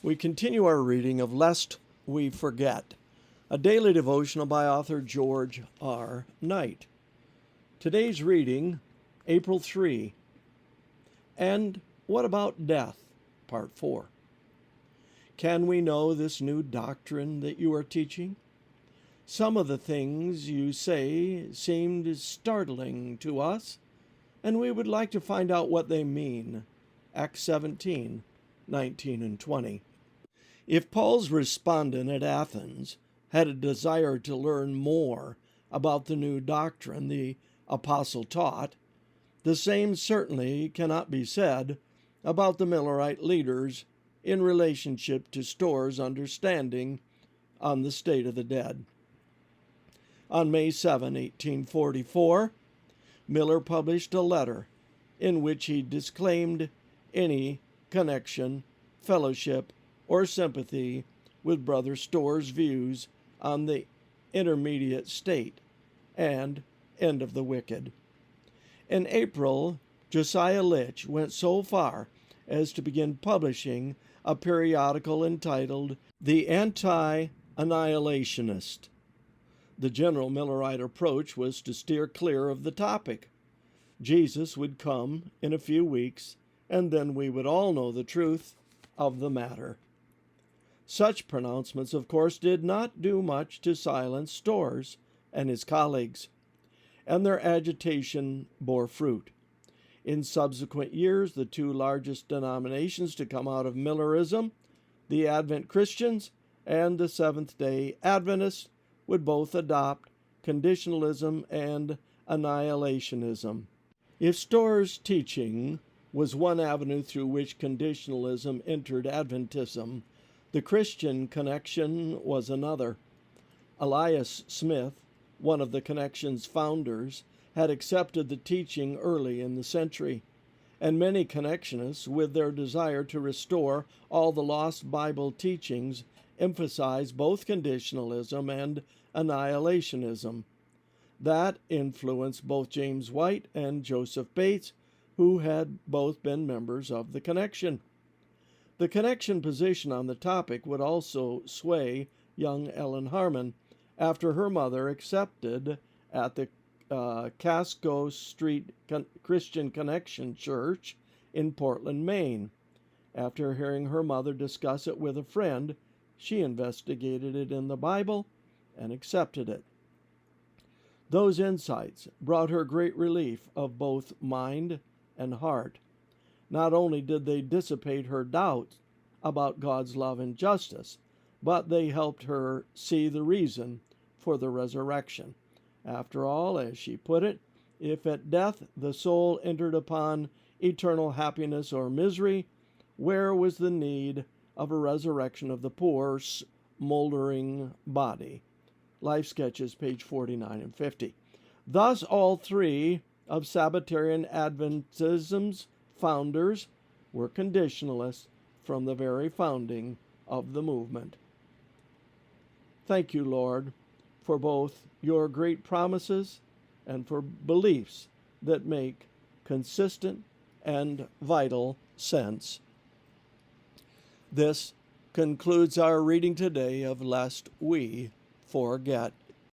We continue our reading of Lest We Forget, a daily devotional by author George R. Knight. Today's reading, April 3, and What About Death, Part 4. Can we know this new doctrine that you are teaching? Some of the things you say seemed startling to us, and we would like to find out what they mean. Acts 17, 19 and 20. If Paul's respondent at Athens had a desire to learn more about the new doctrine the apostle taught, the same certainly cannot be said about the Millerite leaders in relationship to Storr's understanding on the state of the dead. On May 7, 1844, Miller published a letter in which he disclaimed any connection, fellowship, or sympathy with Brother Storr's views on the intermediate state and end of the wicked. In April, Josiah Litch went so far as to begin publishing a periodical entitled The Anti-Annihilationist. The general Millerite approach was to steer clear of the topic. Jesus would come in a few weeks, and then we would all know the truth of the matter. Such pronouncements, of course, did not do much to silence Storrs and his colleagues, and their agitation bore fruit. In subsequent years, the two largest denominations to come out of Millerism, the Advent Christians and the Seventh-day Adventists, would both adopt conditionalism and annihilationism. If Storr's teaching was one avenue through which conditionalism entered Adventism, the Christian connection was another. Elias Smith, one of the connection's founders, had accepted the teaching early in the century, and many connectionists, with their desire to restore all the lost Bible teachings, emphasize both conditionalism and annihilationism. That influenced both James White and Joseph Bates, who had both been members of the connection. The connection position on the topic would also sway young Ellen Harmon after her mother accepted at the Casco Street Christian Connection Church in Portland, Maine. After hearing her mother discuss it with a friend, she investigated it in the Bible and accepted it. Those insights brought her great relief of both mind and heart. Not only did they dissipate her doubts about God's love and justice, but they helped her see the reason for the resurrection. After all, as she put it, if at death the soul entered upon eternal happiness or misery, where was the need of a resurrection of the poor, smoldering body? Life Sketches, page 49 and 50. Thus, all three of Sabbatarian Adventism's founders were conditionalists from the very founding of the movement. Thank you, Lord, for both your great promises and for beliefs that make consistent and vital sense. This concludes our reading today of Lest We Forget.